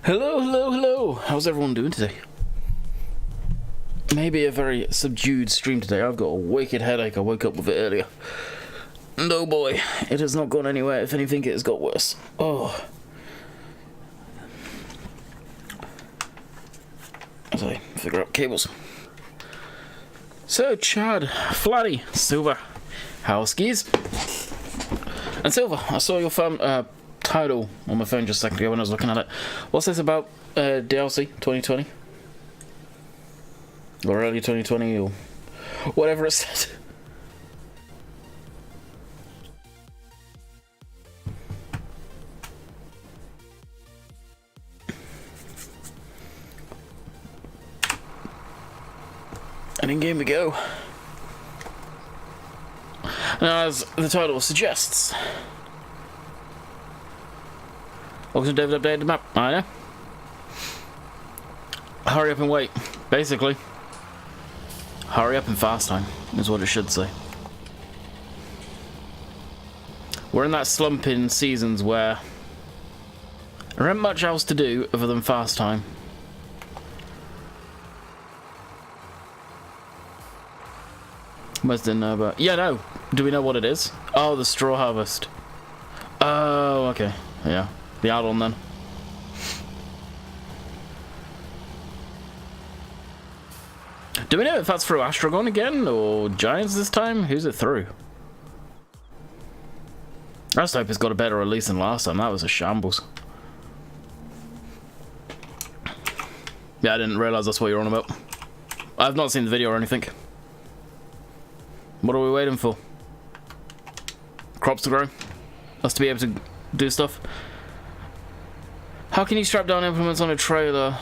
Hello, hello, hello. How's everyone doing today? Maybe a very subdued stream today. I've got a wicked headache. I woke up with it earlier. And oh boy, it has not gone anywhere. If anything, it has got worse. Oh. As I figure out cables. So, Chad, Flatty, Silver, Howskis, and Silver, I saw your title on my phone just a second ago when I was looking at it. What's this about DLC 2020? Or early 2020 or whatever it said. And in game we go. As the title suggests. Welcome to David Updated Map. I know. Hurry up and wait. Basically. Hurry up and fast time is what it should say. We're in that slump in seasons where there ain't much else to do other than fast time. Most didn't know about. Yeah, no. Do we know what it is? Oh, the straw harvest. Oh, okay. Yeah. The add-on then. Do we know if that's through Astragon again or Giants this time? Who's it through? I just hope it's got a better release than last time. That was a shambles. Yeah, I didn't realise that's what you're on about. I've not seen the video or anything. What are we waiting for? Crops to grow? Us to be able to do stuff? How can you strap down implements on a trailer?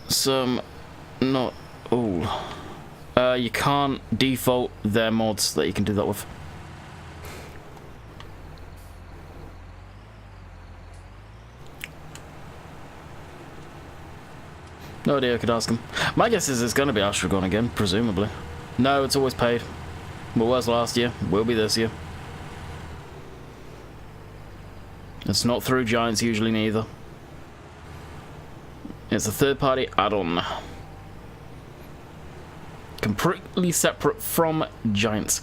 Some, not all. You can't default their mods that you can do that with. No idea, I could ask him. My guess is it's going to be Astragon again, presumably. No, it's always paid. What was last year, will be this year. It's not through Giants usually neither. It's a third-party add-on. Completely separate from Giants.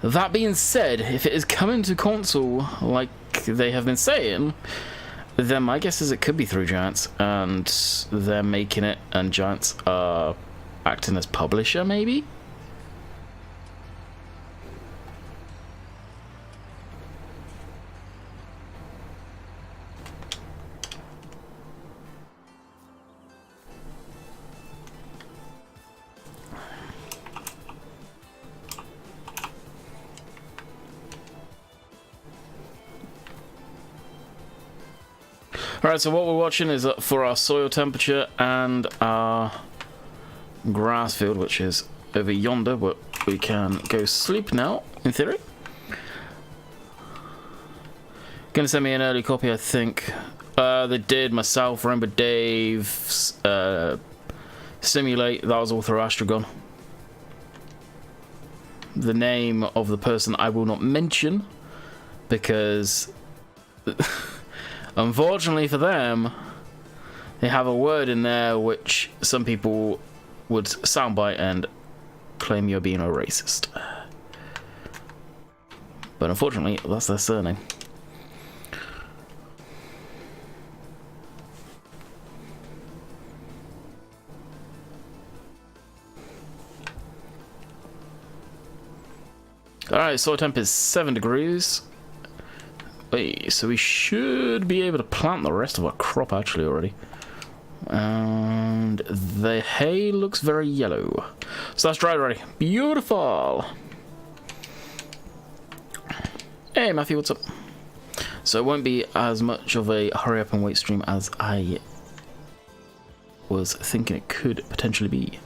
That being said, if it is coming to console like they have been saying, then my guess is it could be through Giants, and they're making it, and Giants are acting as publisher, maybe? Alright, so what we're watching is for our soil temperature and our grass field, which is over yonder, but we can go sleep now, in theory. Gonna send me an early copy, I think. They did, myself, Remember Dave, Simulate, that was all through Astragon. the name of the person I will not mention, because unfortunately for them, they have a word in there which some people would soundbite and claim you're being a racist. But unfortunately, that's their surname. Alright, soil temp is 7 degrees. Wait, so we should be able to plant the rest of our crop actually already. And the hay looks very yellow. So that's dried already. Beautiful! Hey Matthew, what's up? So it won't be as much of a hurry up and wait stream as I was thinking it could potentially be.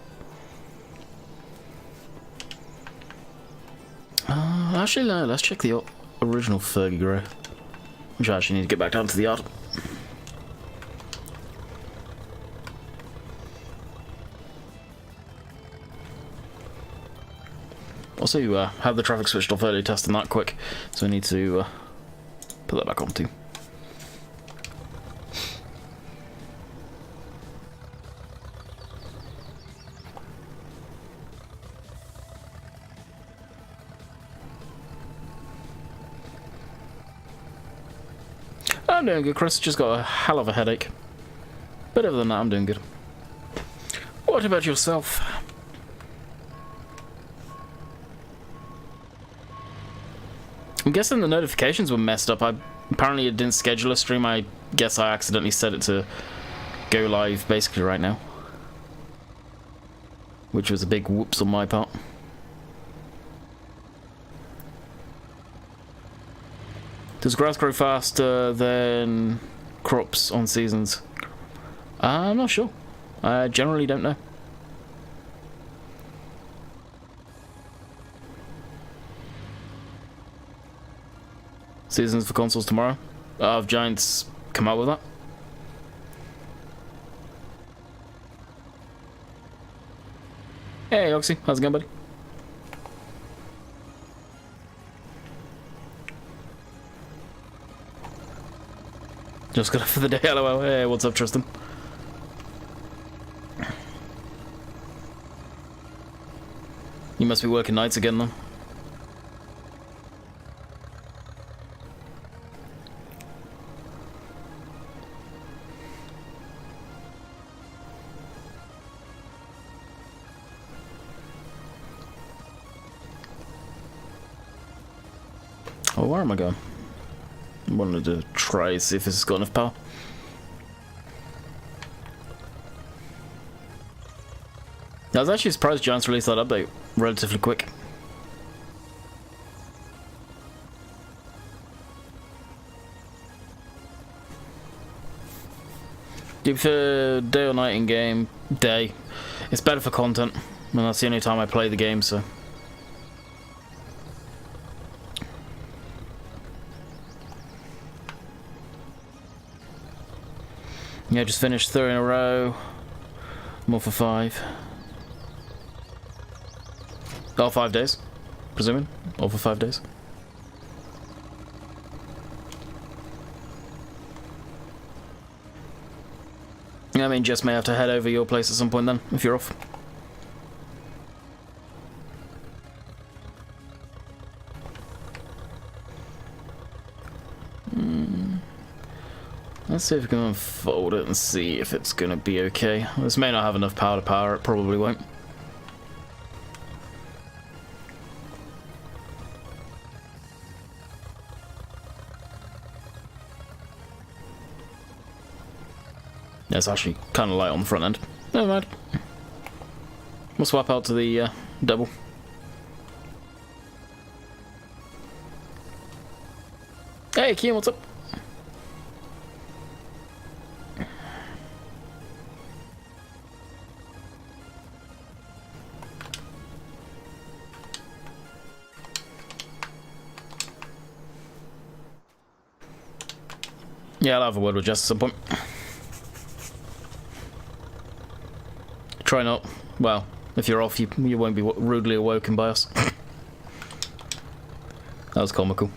Actually, no, let's check the original Fergie grow, which I actually need to get back down to the yard. Also, had the traffic switched off earlier, testing that quick, so I need to put that back on too. I'm doing good, Chris. Just got a hell of a headache. But other than that, I'm doing good. What about yourself? I'm guessing the notifications were messed up. Apparently it didn't schedule a stream. I guess I accidentally set it to go live basically right now. Which was a big whoops on my part. Does grass grow faster than crops on seasons? I'm not sure. I generally don't know. Seasons for consoles tomorrow. Have Giants come out with that? Hey Oxy, how's it going, buddy? Just got up for the day, lol. Hey, what's up, Tristan? You must be working nights again, though. Oh, where am I going? I wanted to try see if this has got enough power. I was actually surprised Giants released that update relatively quick. Do you prefer day or night in game? Day. It's better for content, and that's the only time I play the game, so. Yeah, just finished 3 in a row. More for 5. Oh, 5 days, presuming. All for 5 days. I mean, Jess may have to head over your place at some point then, if you're off. Let's see if we can unfold it and see if it's going to be okay. This may not have enough power to power it, probably won't. Yeah, it's actually kind of light on the front end. Never mind. We'll swap out to the double. Hey, Kian, what's up? Yeah, I'll have a word with Jess at some point. Try not. Well, if you're off, you won't be rudely awoken by us. That was comical.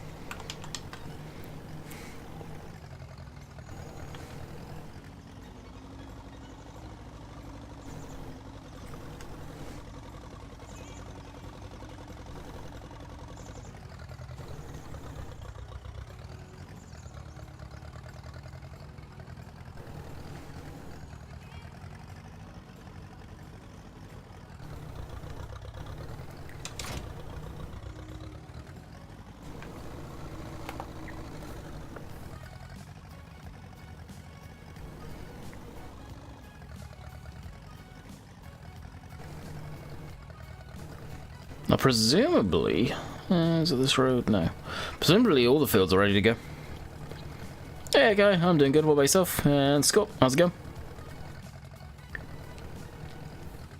Now, presumably, is it this road? No. Presumably, all the fields are ready to go. Hey, guy, I'm doing good. What about yourself? And Scott, how's it going?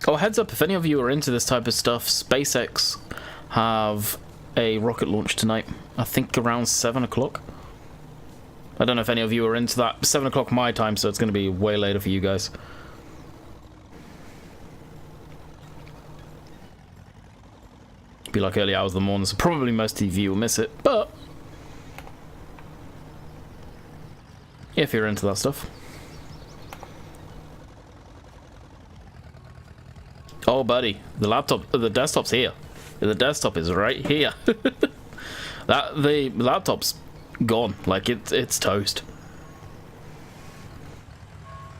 Oh, heads up, if any of you are into this type of stuff, SpaceX have a rocket launch tonight. I think around 7 o'clock. I don't know if any of you are into that. 7 o'clock my time, so it's going to be way later for you guys. Be like early hours of the morning, so probably most of you will miss it, but if you're into that stuff. Oh buddy, the desktop's here. The desktop is right here. The laptop's gone, like it's toast.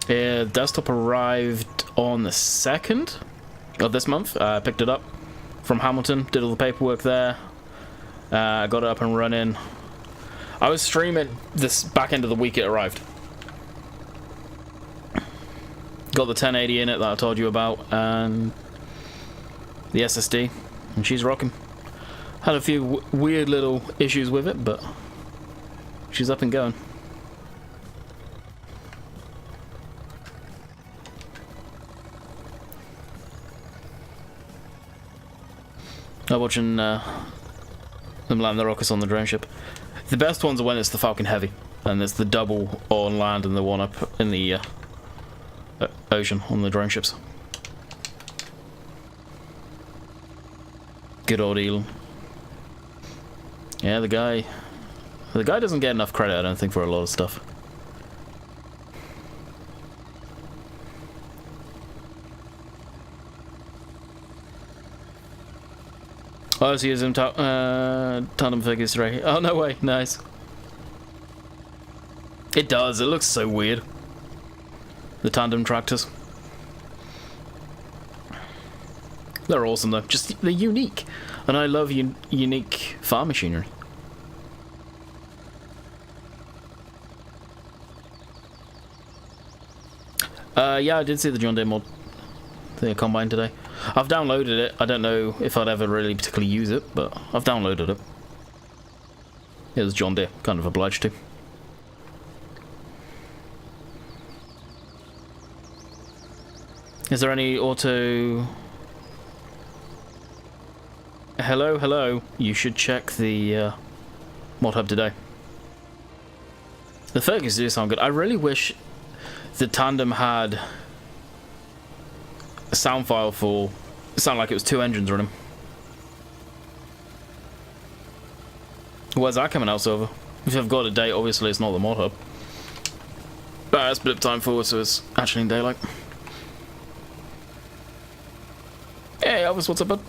Desktop arrived on the 2nd of this month. I picked it up from Hamilton, did all the paperwork there, got it up and running. I was streaming this back end of the week it arrived. Got the 1080 in it that I told you about, and the SSD, and she's rocking. Had a few weird little issues with it, but she's up and going. I'm watching them land the rockets on the drone ship. The best ones are when it's the Falcon Heavy, and it's the double on land and the one up in the ocean on the drone ships. Good old Elon. Yeah, the guy doesn't get enough credit, I don't think, for a lot of stuff. Oh, I see his tandem figures right here. Oh, no way. Nice. It does. It looks so weird. The tandem tractors. They're awesome, though. Just, they're unique. And I love unique farm machinery. Yeah, I did see the John Deere mod thing combine today. I've downloaded it. I don't know if I'd ever really particularly use it, but I've downloaded it. It was John Deere, kind of obliged to. Is there any auto... Hello, hello. You should check the mod hub today. The Fergus do sound good. I really wish the tandem had a sound file for... It sounded like it was 2 engines running. Where's that coming out, Silver? If I've got a date, obviously it's not the mod hub. But it's split up time forward, so it's actually in daylight. Hey, Elvis, what's up, bud?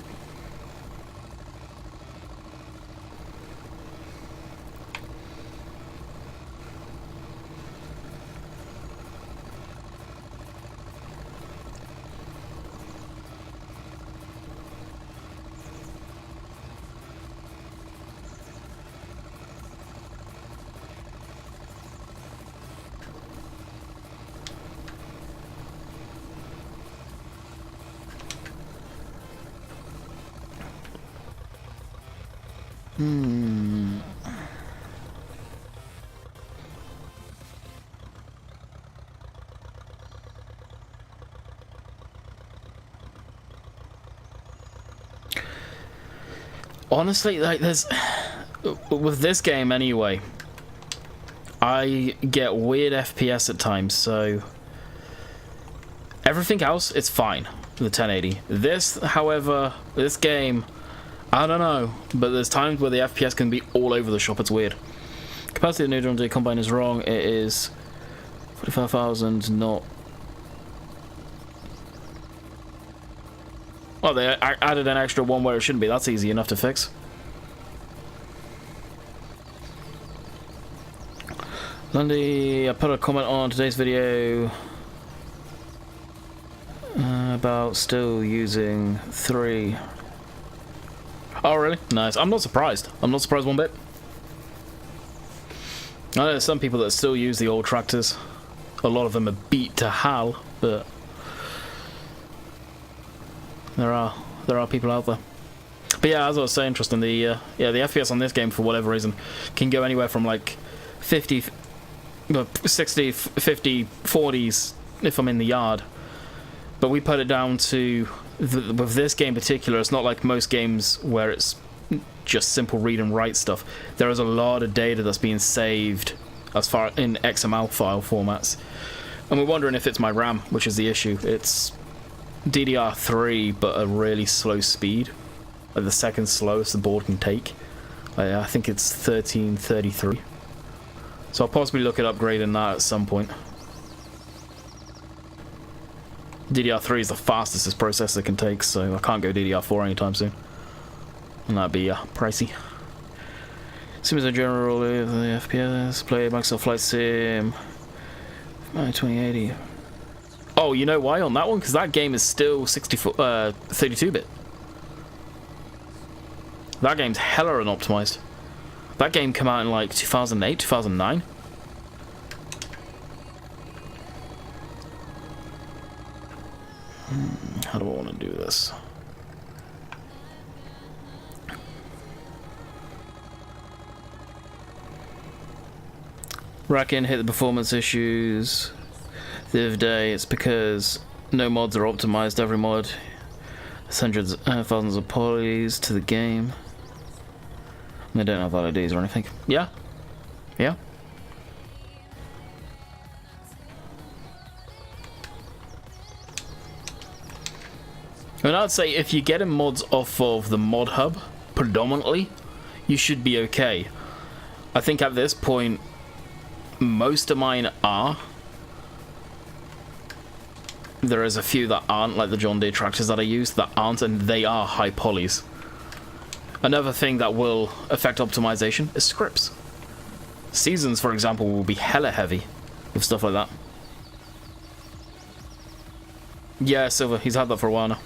Honestly, like, there's... With this game, anyway, I get weird FPS at times, so... Everything else, it's fine, the 1080. This, however, this game, I don't know, but there's times where the FPS can be all over the shop. It's weird. Capacity of the new John Deere combine is wrong. It is 45,000, not... Well, they added an extra one where it shouldn't be. That's easy enough to fix. Lundy, I put a comment on today's video about still using 3. Oh, really? Nice. I'm not surprised. I'm not surprised one bit. I know there's some people that still use the old tractors. A lot of them are beat to hell, but there are people out there. But yeah, as I was saying, Tristan, the FPS on this game for whatever reason can go anywhere from like 50, 60, 50, 40s if I'm in the yard. But we put it down to with this game in particular, it's not like most games where it's just simple read and write stuff. There is a lot of data that's being saved as far in XML file formats, and we're wondering if it's my RAM, which is the issue. It's DDR3 but a really slow speed, like the second slowest the board can take. I think it's 1333, so I'll possibly look at upgrading that at some point. DDR3 is the fastest this processor can take, so I can't go DDR4 anytime soon. And that'd be pricey. Seems in general, the FPS, play Microsoft Flight Sim 2080. Oh, you know why on that one? Because that game is still 32-bit. That game's hella unoptimized. That game came out in like 2008, 2009. How do I want to do this? Rack-in hit the performance issues the other day. It's because no mods are optimized. Every mod has hundreds, thousands of polys to the game. They don't have valid IDs or anything. Yeah. Yeah. And I'd say if you're getting mods off of the mod hub predominantly, you should be okay. I think at this point most of mine are. There is a few that aren't, like the John Deere tractors that I use that aren't, and they are high polys. Another thing that will affect optimization is scripts. Seasons, for example, will be hella heavy with stuff like that. Yeah, Silver, he's had that for a while now.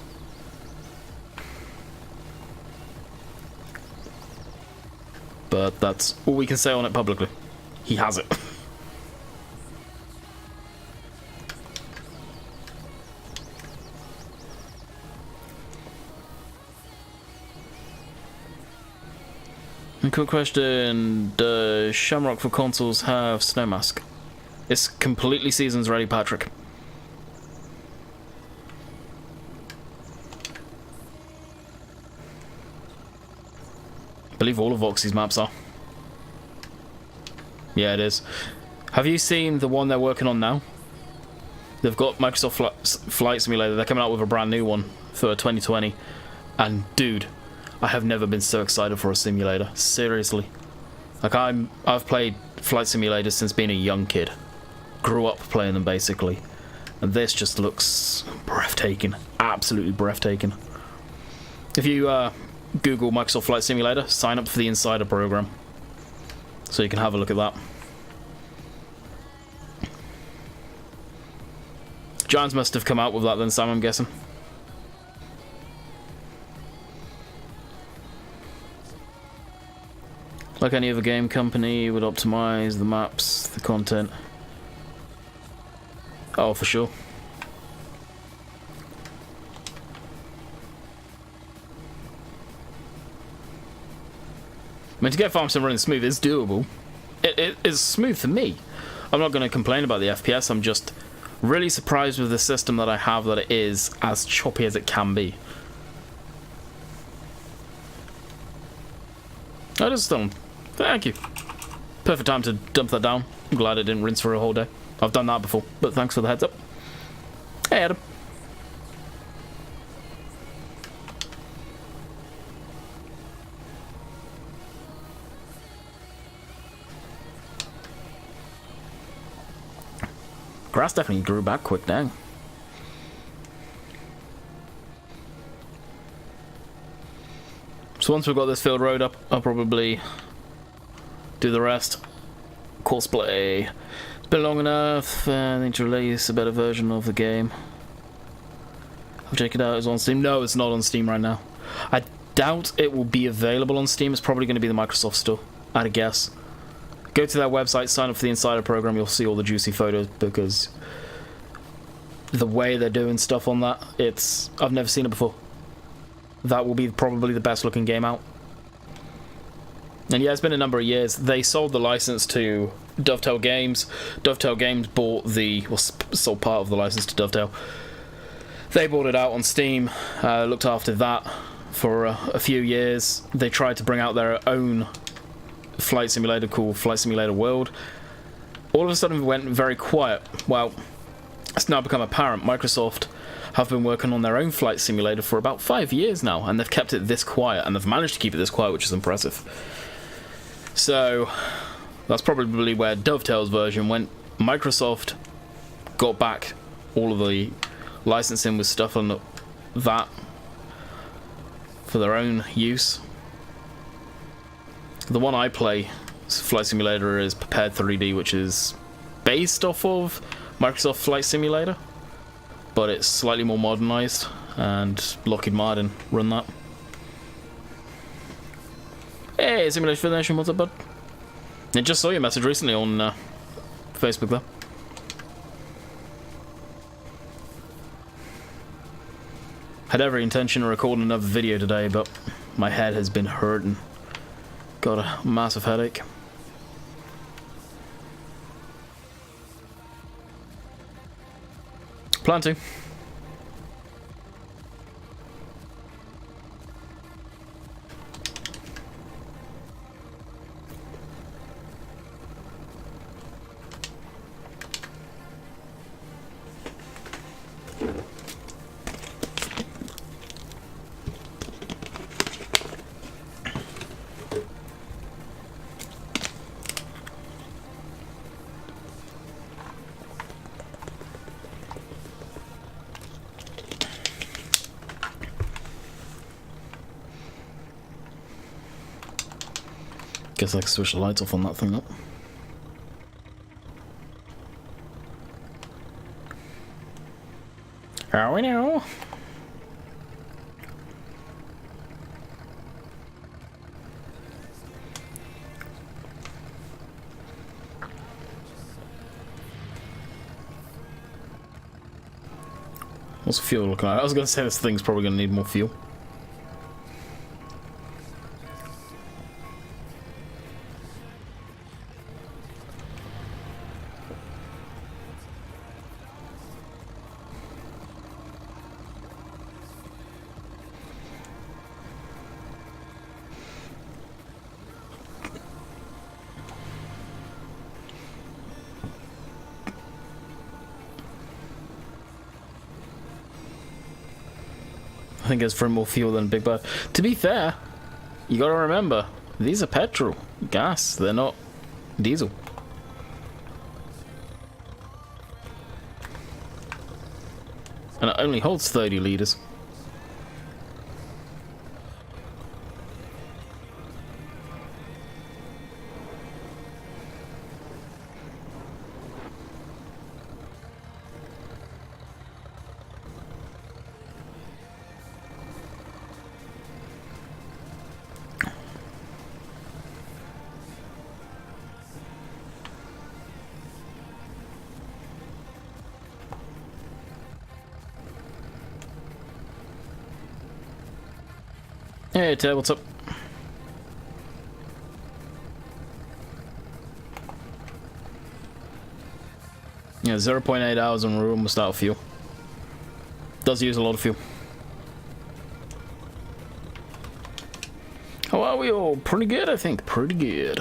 But that's all we can say on it publicly. He has it. A quick question, does Shamrock for consoles have Snowmask? It's completely seasons ready, Patrick. I believe all of Voxy's maps are. Yeah, it is. Have you seen the one they're working on now? They've got Microsoft Flight Simulator. They're coming out with a brand new one for 2020. And dude, I have never been so excited for a simulator. Seriously. Like, I've played flight simulators since being a young kid. Grew up playing them, basically. And this just looks breathtaking. Absolutely breathtaking. If you Google Microsoft Flight Simulator, sign up for the Insider program, so you can have a look at that. Giants must have come out with that then, Sam, I'm guessing. Like any other game company would optimize the maps, the content. Oh, for sure. I mean, to get Farm Sim running smooth is doable. It is smooth for me. I'm not going to complain about the FPS. I'm just really surprised with the system that I have, that it is as choppy as it can be. I just don't. Thank you. Perfect time to dump that down. I'm glad it didn't rinse for a whole day. I've done that before, but thanks for the heads up. Hey, Adam. Grass definitely grew back quick, dang. So once we've got this field road up, I'll probably do the rest. Cosplay. It's been long enough. I need to release a better version of the game. I'll check it out. It's on Steam. No, it's not on Steam right now. I doubt it will be available on Steam. It's probably going to be the Microsoft store, I'd guess. Go to their website, sign up for the Insider program. You'll see all the juicy photos because the way they're doing stuff on that, I've never seen it before. That will be probably the best looking game out. And yeah, it's been a number of years. They sold the license to Dovetail Games. Dovetail Games sold part of the license to Dovetail. They bought it out on Steam, looked after that for a few years. They tried to bring out their own flight simulator called Flight Simulator World. All of a sudden it went very quiet. Well, it's now become apparent Microsoft have been working on their own flight simulator for about 5 years now, and they've kept it this quiet, and they've managed to keep it this quiet, which is impressive. So that's probably where Dovetail's version went. Microsoft got back all of the licensing with stuff on that for their own use. The one I play, Flight Simulator, is Prepared 3D, which is based off of Microsoft Flight Simulator, but it's slightly more modernized, and Lockheed Martin run that. Hey, Simulation for the Nation, what's up, bud? I just saw your message recently on Facebook, though. Had every intention of recording another video today, but my head has been hurting. Got a massive headache. Plan to. Guess I can switch the lights off on that thing up. How we know? What's the fuel looking like? I was going to say this thing's probably going to need more fuel. I think it's for more fuel than Big Bird. To be fair, you gotta remember, these are petrol, gas, they're not diesel. And it only holds 30 litres. Hey Ted, what's up? Yeah, 0.8 hours and we're almost out of fuel. Does use a lot of fuel. How are we all? Pretty good, I think. Pretty good.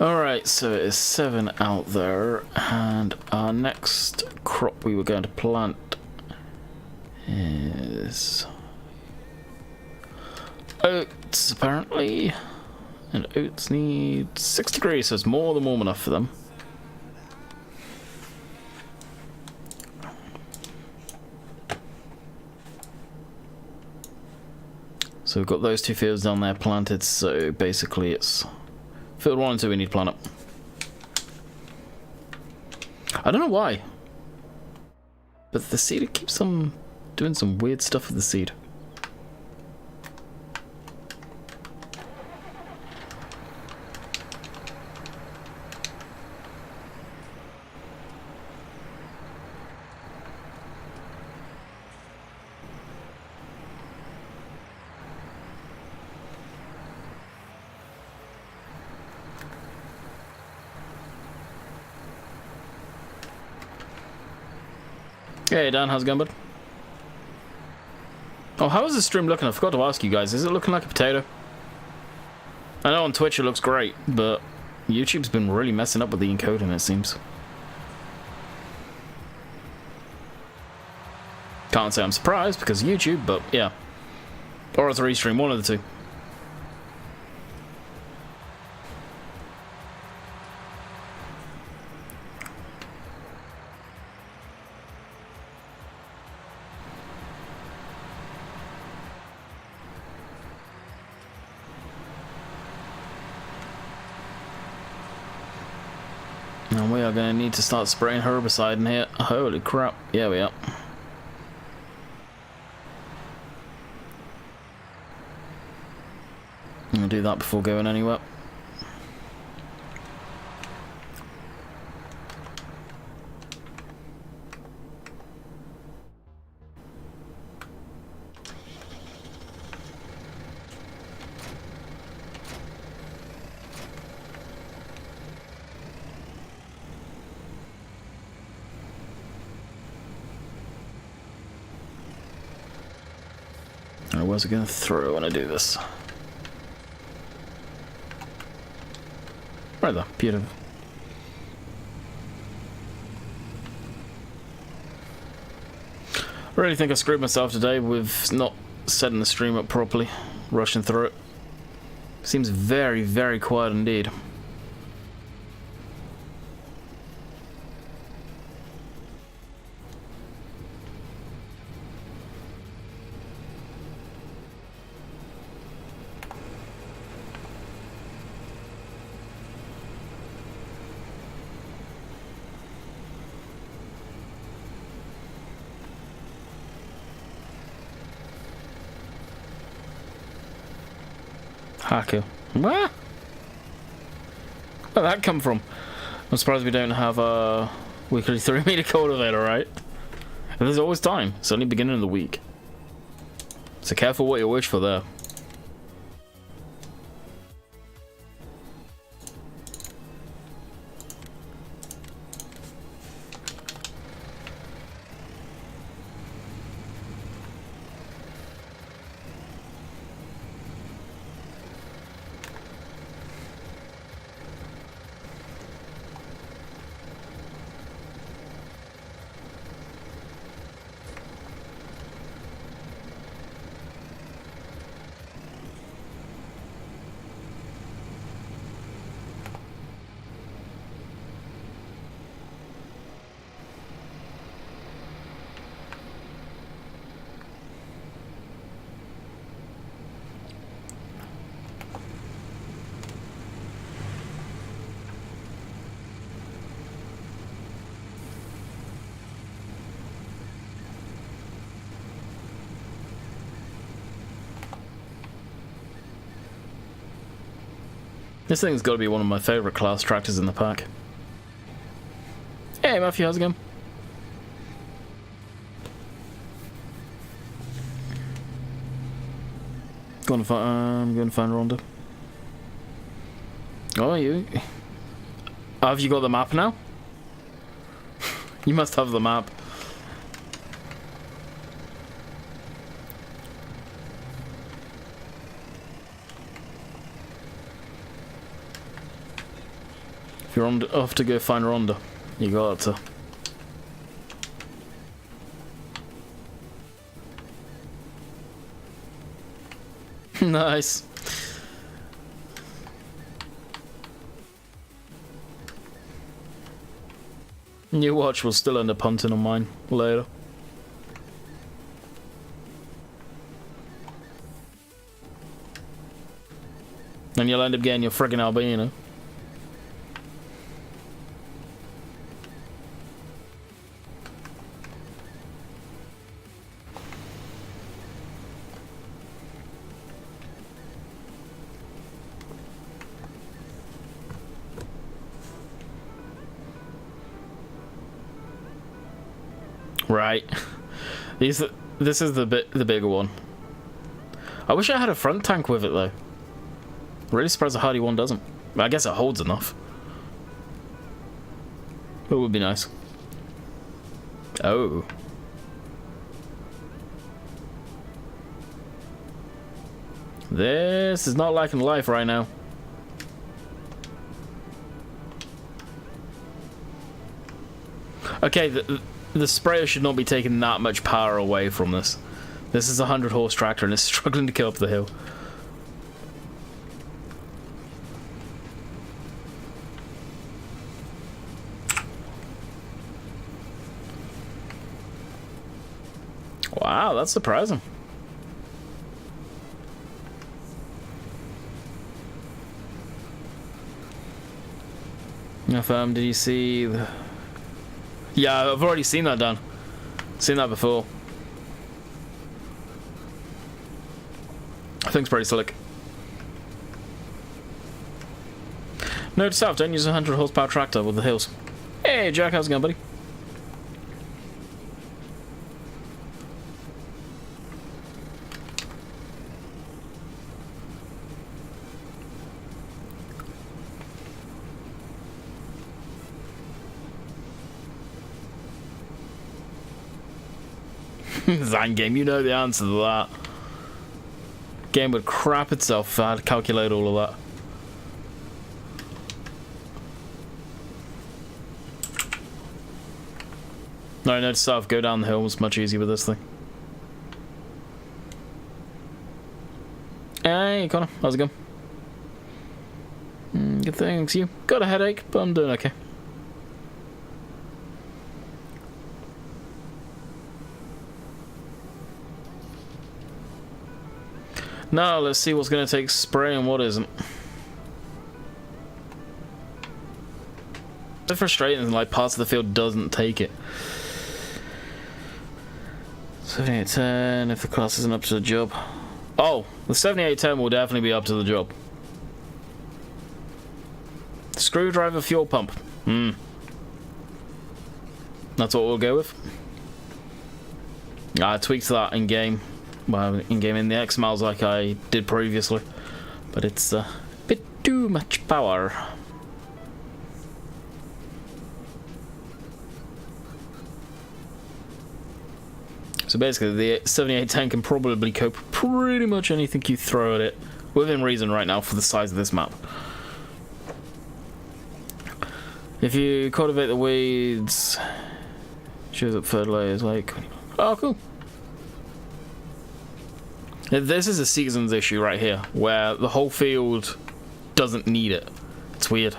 Alright, so it is 7 out there, and our next crop we were going to plant is oats, apparently. And oats need 6 degrees, so it's more than warm enough for them. So we've got those 2 fields down there planted, so basically it's field 1 and 2 we need to plant up. I don't know why, but the seeder keeps on doing some weird stuff with the seed. Hey Dan, how's it going, bud? Oh, how is the stream looking? I forgot to ask you guys. Is it looking like a potato? I know on Twitch it looks great, but YouTube's been really messing up with the encoding, it seems. Can't say I'm surprised because YouTube, but yeah. Or it's a restream, one of the two. And we are going to need to start spraying herbicide in here. Holy crap. Yeah, we are. I'm going to do that before going anywhere. Where's it going to throw when I do this? Right there, beautiful. I really think I screwed myself today with not setting the stream up properly, rushing through it. Seems very, very quiet indeed. Hacker. Where? Where'd that come from? I'm surprised we don't have a weekly 3-meter cultivator, right? And there's always time. It's only beginning of the week. So careful what you wish for there. This thing's got to be one of my favourite class tractors in the pack. Hey Matthew, how's it going? I'm going to find Rhonda. Oh, you? Oh, have you got the map now? You must have the map. If you're off to go find Rhonda, you got to. Nice. You watch, we'll still end up punting on mine later. And you'll end up getting your friggin' albino. Right. This is the bigger one. I wish I had a front tank with it though. Really surprised the Hardy one doesn't. I guess it holds enough. It would be nice. Oh. This is not liking life right now. Okay, the sprayer should not be taking that much power away from this. This is a 100-horse tractor and it's struggling to go up the hill. Wow, that's surprising. Now, did you see the... Yeah, I've already seen that done. Seen that before. I think it's pretty slick. Note to self, don't use a 100 horsepower tractor with the hills. Hey Jack, how's it going, buddy? Zang game, you know the answer to that. Game would crap itself if I had to calculate all of that. No, note to self, go down the hill was much easier with this thing. Hey Connor, how's it going? Good thanks, you. Got a headache, but I'm doing okay. Now let's see what's going to take spray and what isn't. It's frustrating, like parts of the field doesn't take it. 7810 if the class isn't up to the job. Oh, the 7810 will definitely be up to the job. Screwdriver fuel pump. That's what we'll go with. I tweaked that in game. Well, in game in the X miles like I did previously, but it's a bit too much power. So basically, the 7810 can probably cope pretty much anything you throw at it, within reason right now for the size of this map. If you cultivate the weeds, shows up third layers like. Oh, cool. This is a seasons issue right here, where the whole field doesn't need it. It's weird.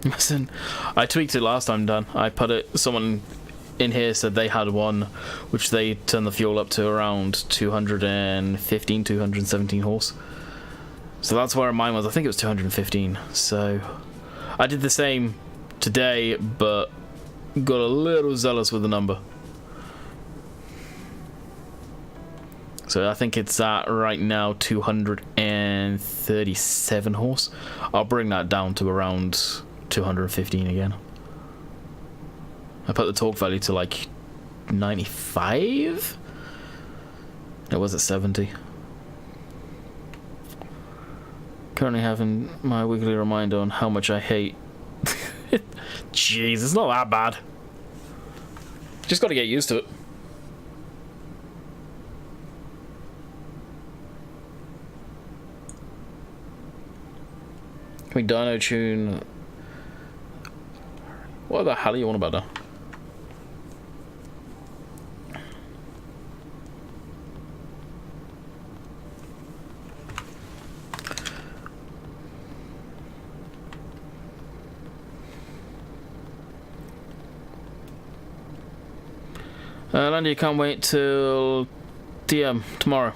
Listen, I tweaked it last time, Dan. I put it, someone in here said they had one, which they turned the fuel up to around 215, 217 horse. So that's where mine was. I think it was 215. So I did the same today, but got a little zealous with the number. So I think it's at right now 237 horse. I'll bring that down to around 215 again. I put the torque value to like 95? It was at 70. Currently having my weekly reminder on how much I hate. Jeez, it's not that bad. Just got to get used to it. Can we dyno tune? What the hell are you on about now? Landy can't wait till DM tomorrow.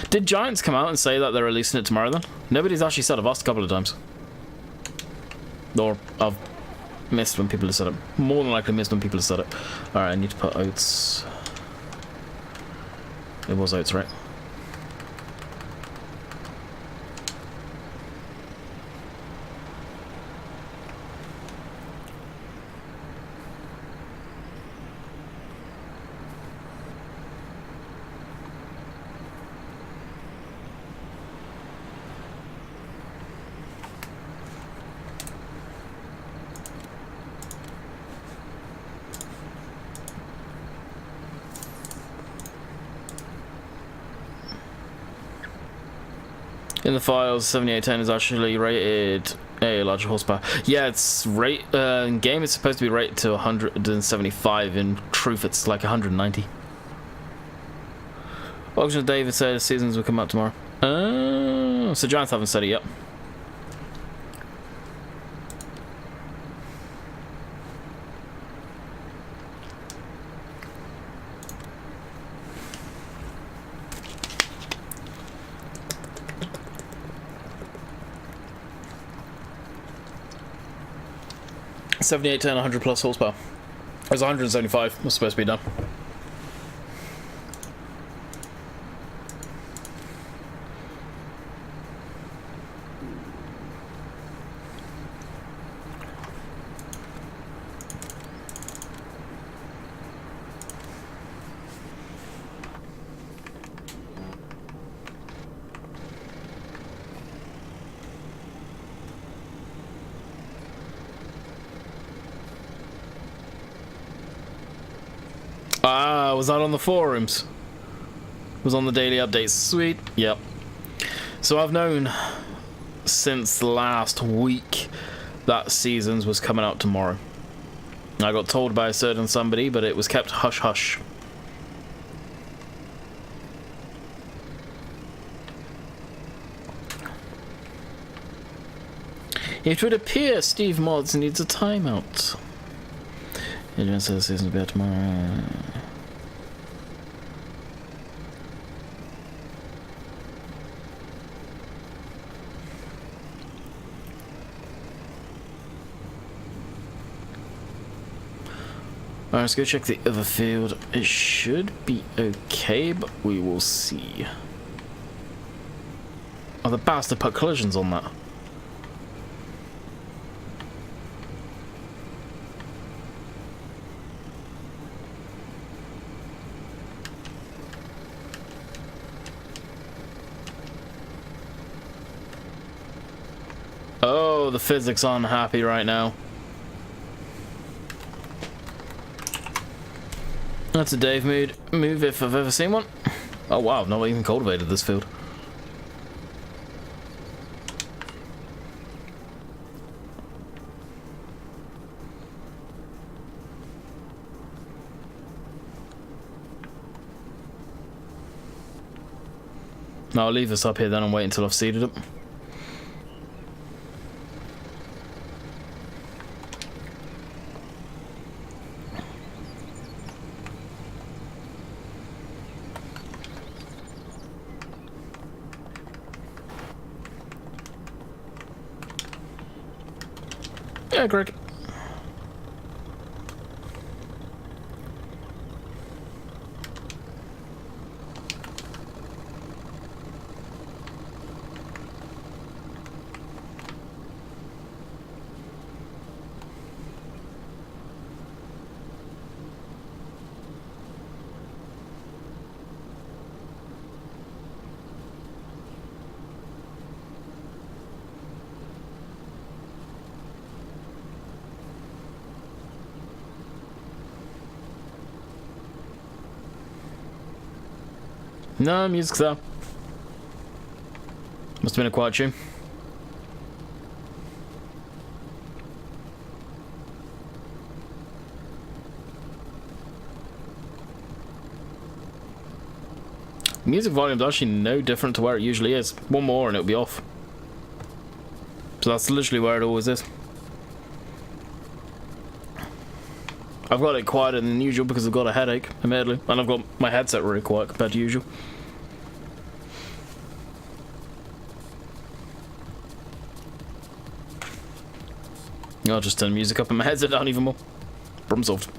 Did Giants come out and say that they're releasing it tomorrow then? Nobody's actually said. I've asked a couple of times. Or I've missed when people have said it. More than likely missed when people have said it. Alright, I need to put oats. It was oats, right? In the files, 7810 is actually rated a larger horsepower. Yeah, it's in game it's supposed to be rated to 175. In truth, it's like 190. Auction David said seasons will come out tomorrow. So Giants haven't said it yet. $78 to 100 plus horsepower. It was 175. Was supposed to be done. Ah, was that on the forums? Was on the daily updates. Sweet. Yep. So I've known since last week that Seasons was coming out tomorrow. I got told by a certain somebody, but it was kept hush hush. It would appear Steve Mods needs a timeout. Adrian says Seasons will be out tomorrow. Alright, let's go check the other field. It should be okay, but we will see. Oh, the bastard put collisions on that. Oh, the physics aren't happy right now. That's a Dave move if I've ever seen one. Oh wow, I've not even cultivated this field. No, I'll leave this up here then and wait until I've seeded it. Yeah, Greg. No, music's there. Must have been a quiet tune. Music volume's actually no different to where it usually is. One more and it'll be off. So that's literally where it always is. I've got it quieter than usual because I've got a headache, admittedly, and I've got my headset really quiet compared to usual. I'll just turn the music up and my headset down even more. Problem solved.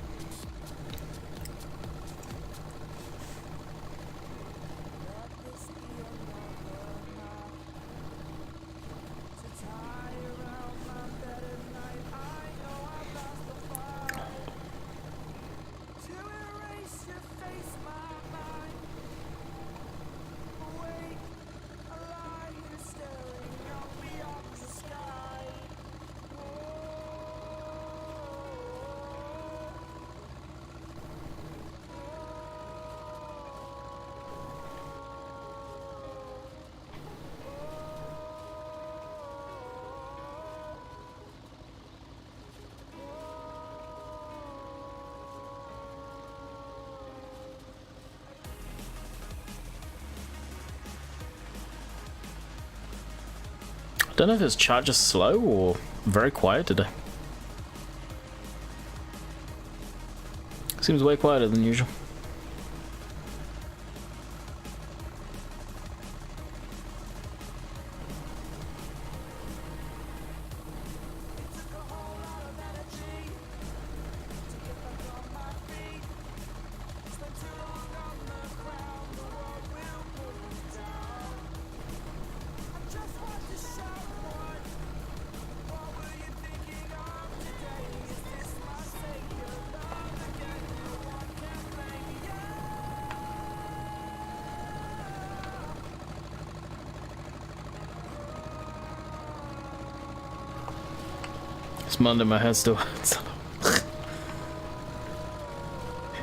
Don't know if it's chat just slow or very quiet today. Seems way quieter than usual. It's Monday, my head still hurts.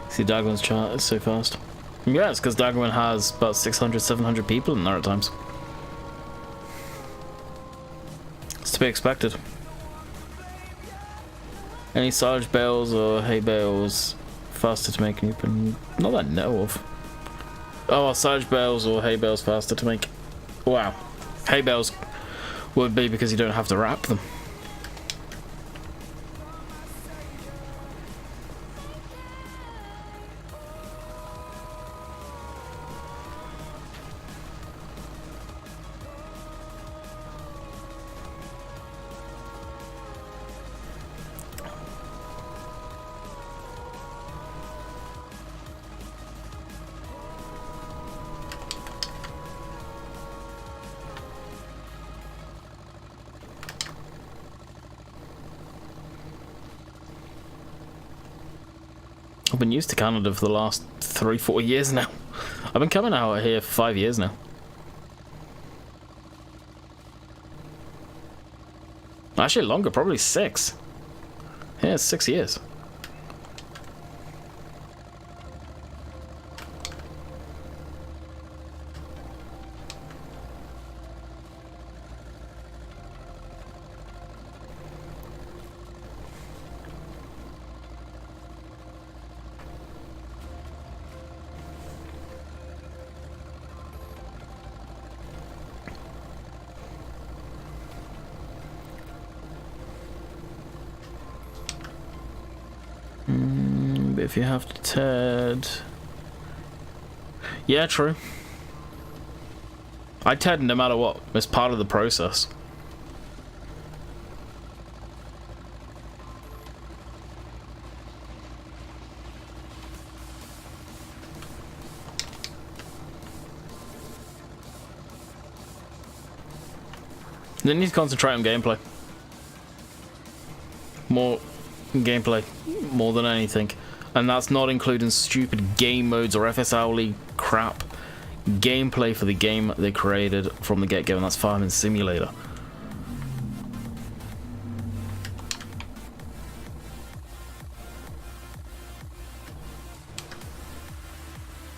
See, Dagwan's chart is so fast. Yeah, it's because Dagwan has about 600, 700 people in there at times. It's to be expected. Any silage bales or hay bales faster to make? Not that I know of. Oh, silage bales or hay bales faster to make? Wow. Hay bales would be because you don't have to wrap them. I've been used to Canada for the last 3-4 years now. I've been coming out here for 5 years now. Actually longer, probably 6. Yeah, it's 6 years. But if you have to TED... Yeah, true. I TED no matter what. It's part of the process. They need to concentrate on gameplay. More gameplay, more than anything. And that's not including stupid game modes or FSL crap. Gameplay for the game they created from the get-go, and that's Farming Simulator.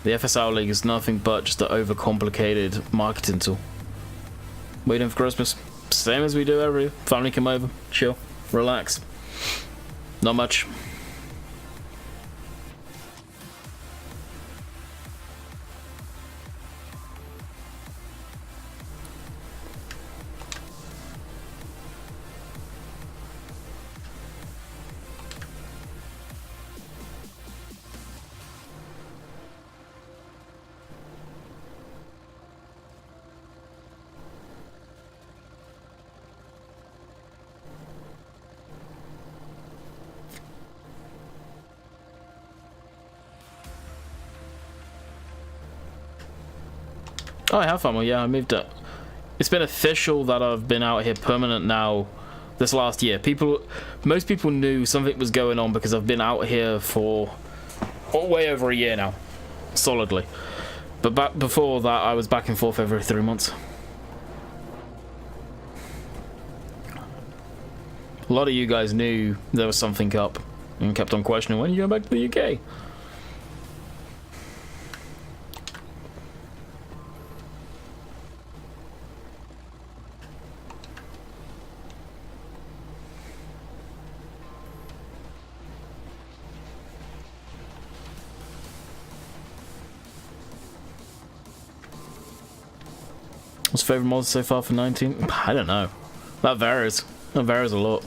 The FSL League is nothing but just an overcomplicated marketing tool. Waiting for Christmas. Same as we do every year. Family come over, chill, relax. Not much. Oh, I have family. Yeah, I moved it. It's been official that I've been out here permanent now. This last year, most people knew something was going on because I've been out here for way over a year now, solidly. But back before that, I was back and forth every 3 months. A lot of you guys knew there was something up and kept on questioning, when are you going back to the UK? What's your favourite mod so far for 19? I don't know. That varies. That varies a lot.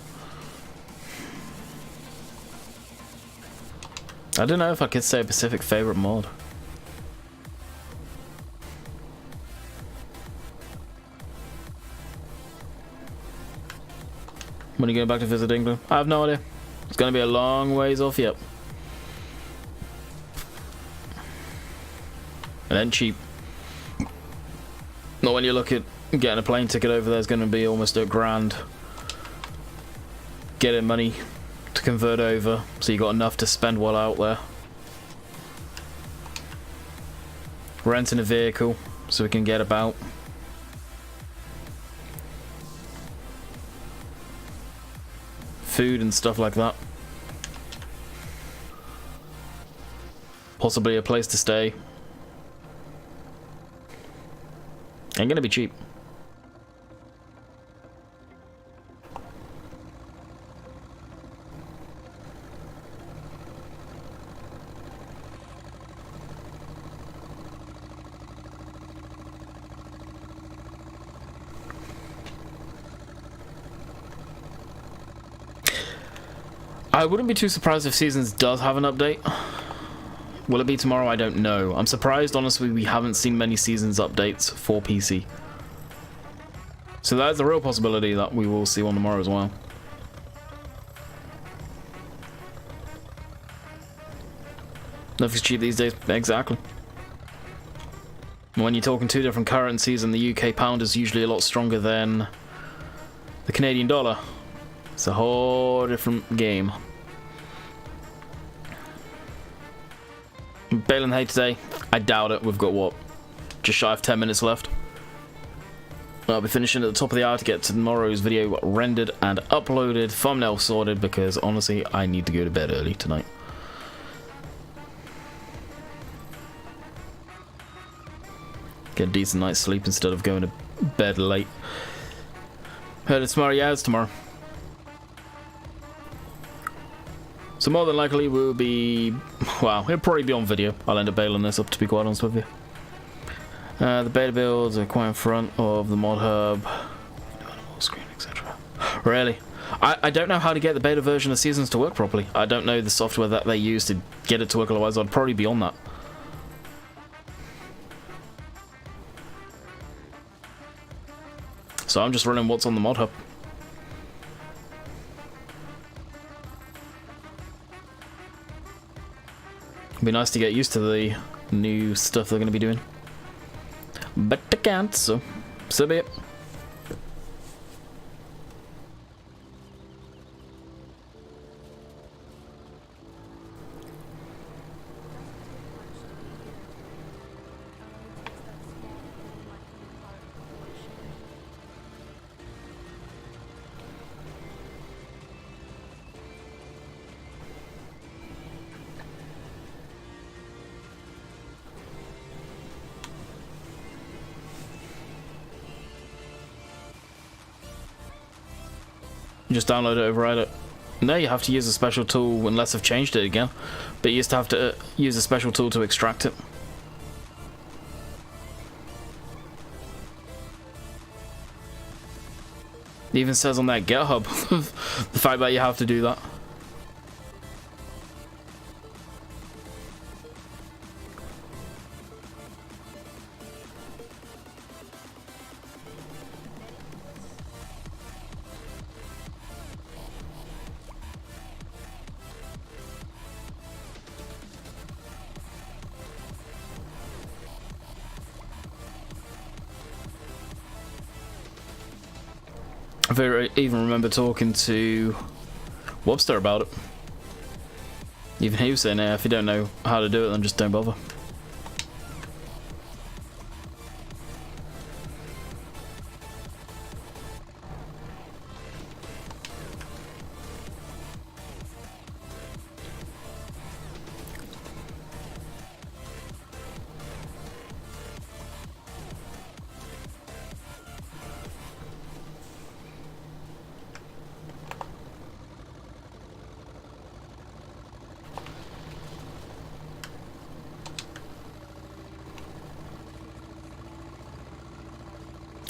I don't know if I could say a specific favourite mod. When are you going back to visit England? I have no idea. It's going to be a long ways off yet. And then cheap. Not when you look at getting a plane ticket over there is going to be almost $1,000. Getting money to convert over, so you got enough to spend while out there. Renting a vehicle so we can get about. Food and stuff like that. Possibly a place to stay. Ain't gonna be cheap. I wouldn't be too surprised if Seasons does have an update. Will it be tomorrow? I don't know. I'm surprised, honestly, we haven't seen many Seasons updates for PC. So that's a real possibility that we will see one tomorrow as well. Nothing's cheap these days. Exactly. When you're talking two different currencies and the UK pound is usually a lot stronger than the Canadian dollar, it's a whole different game. Bailing hay today? I doubt it. We've got, what, just shy of 10 minutes left. I'll be finishing at the top of the hour to get tomorrow's video rendered and uploaded, thumbnail sorted, because honestly, I need to go to bed early tonight. Get a decent night's sleep instead of going to bed late. Heard it's tomorrow? Yeah, it's tomorrow. So more than likely we'll be, well, it'll probably be on video. I'll end up bailing this up, to be quite honest with you. The beta builds are quite in front of the mod hub, screen, etc. Really? I don't know how to get the beta version of Seasons to work properly. I don't know the software that they use to get it to work, otherwise I'd probably be on that. So I'm just running what's on the mod hub. It'd be nice to get used to the new stuff they're going to be doing. But I can't, so be it. Just download it, override it. No, you have to use a special tool unless I've changed it again. But you used to have to use a special tool to extract it. It even says on that GitHub the fact that you have to do that. I even remember talking to Webster about it. Even he was saying, yeah, if you don't know how to do it, then just don't bother.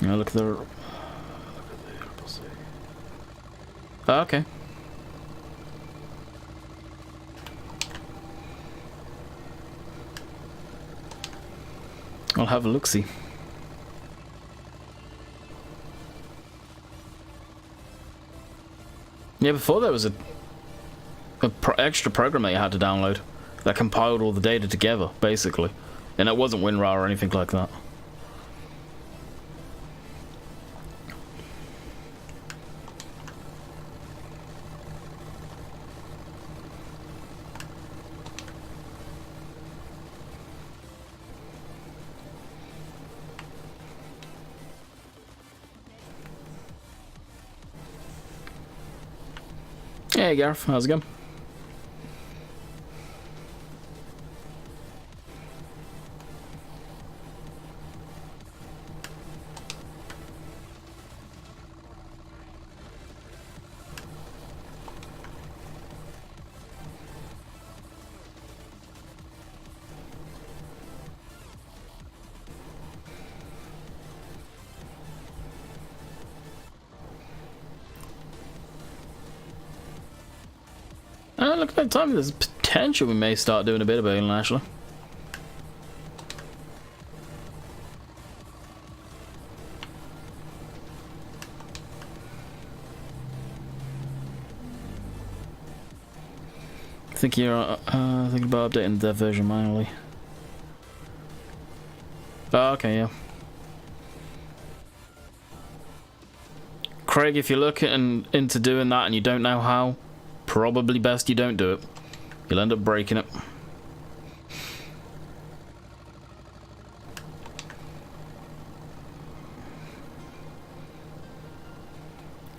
Yeah, look at the oh, okay. I'll have a look-see. Yeah, before there was a extra program that you had to download that compiled all the data together, basically. And it wasn't WinRAR or anything like that. Hey Gareth, how's it going? Look at that time. There's potential we may start doing a bit of bailing, actually. I think you're thinking about updating the version manually. Oh, okay, yeah. Craig, if you're looking into doing that and you don't know how, probably best you don't do it. You'll end up breaking it.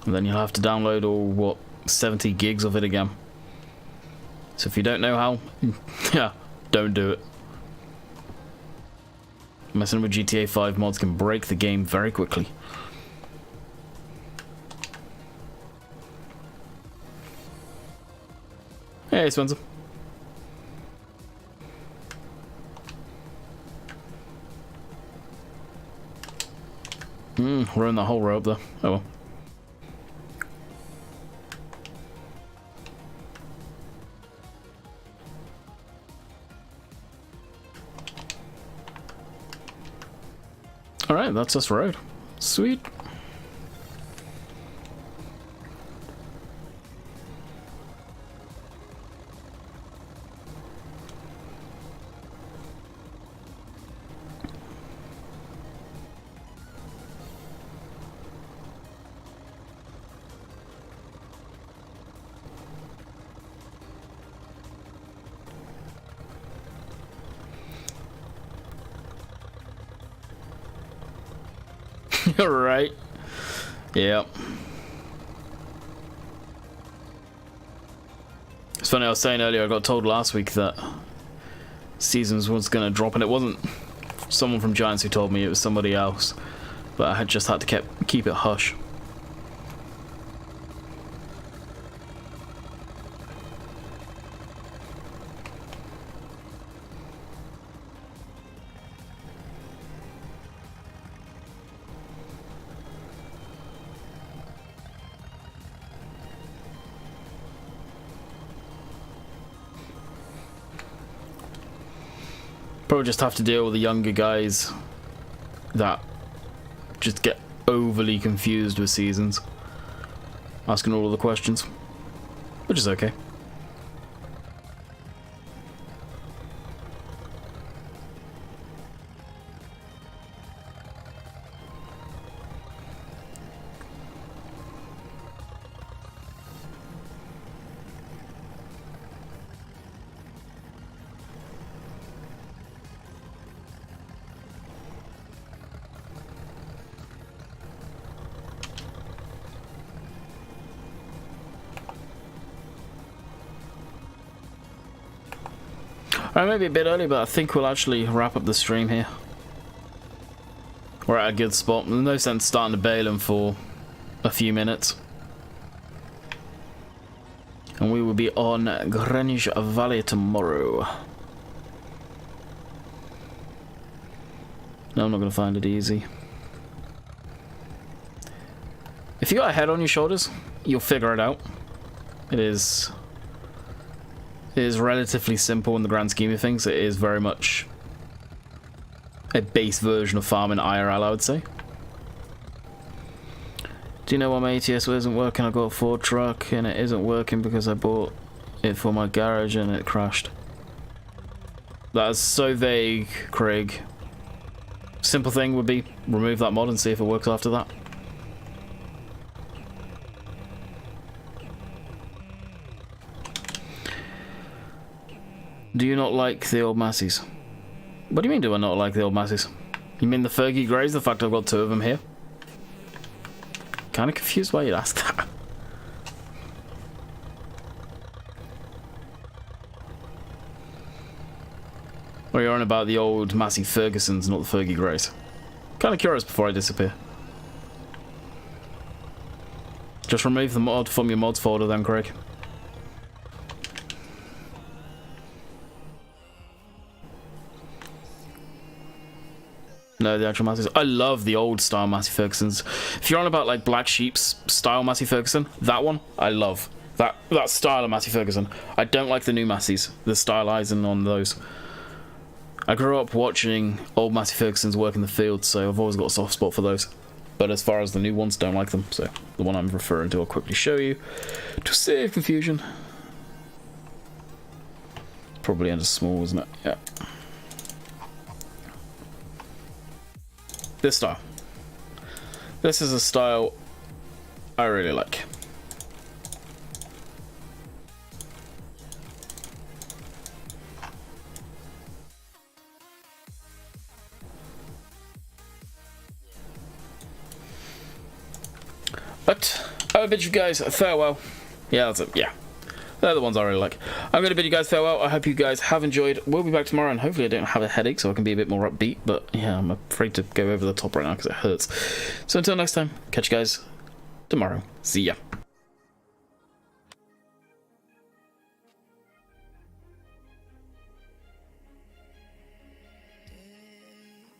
And then you'll have to download all, what, 70 gigs of it again. So if you don't know how, yeah, don't do it. Messing with GTA 5 mods can break the game very quickly. Hey, Spencer. We're in the whole row up there. Oh well. Alright, that's us road. Sweet. Right. Yep. It's funny, I was saying earlier, I got told last week that Seasons was going to drop, and it wasn't someone from Giants who told me, it was somebody else. But I had just had to keep it hush. Probably just have to deal with the younger guys that just get overly confused with Seasons, asking all of the questions, which is okay. Alright, maybe a bit early, but I think we'll actually wrap up the stream here. We're at a good spot. There's no sense starting to bail him for a few minutes. And we will be on Shamrock Valley tomorrow. No, I'm not going to find it easy. If you got a head on your shoulders, you'll figure it out. It is relatively simple in the grand scheme of things. It is very much a base version of farming IRL, I would say. Do you know why my ATS isn't working? I got a Ford truck and it isn't working because I bought it for my garage and it crashed. That is so vague, Craig. Simple thing would be remove that mod and see if it works after that. Do you not like the old Massies? What do you mean do I not like the old Massies? You mean the Fergie Greys, the fact I've got 2 of them here? Kinda confused why you'd ask that. Or you're on about the old Massey Fergusons, not the Fergie Greys. Kinda curious before I disappear. Just remove the mod from your mods folder then, Craig. No, the actual Massey. I love the old style Massey Fergusons. If you're on about like Black Sheep's style Massey Ferguson, that one I love. That style of Massey Ferguson. I don't like the new Masseys, the stylizing on those. I grew up watching old Massey Fergusons work in the field, so I've always got a soft spot for those. But as far as the new ones, don't like them. So the one I'm referring to, I'll quickly show you to save confusion. Probably under small, isn't it? Yeah. This style. This is a style I really like. But I will bid you guys farewell. Yeah, that's it. Yeah. They're the ones I really like. I'm going to bid you guys farewell. I hope you guys have enjoyed. We'll be back tomorrow, and hopefully I don't have a headache, so I can be a bit more upbeat. But yeah, I'm afraid to go over the top right now because it hurts. So until next time, catch you guys tomorrow. See ya.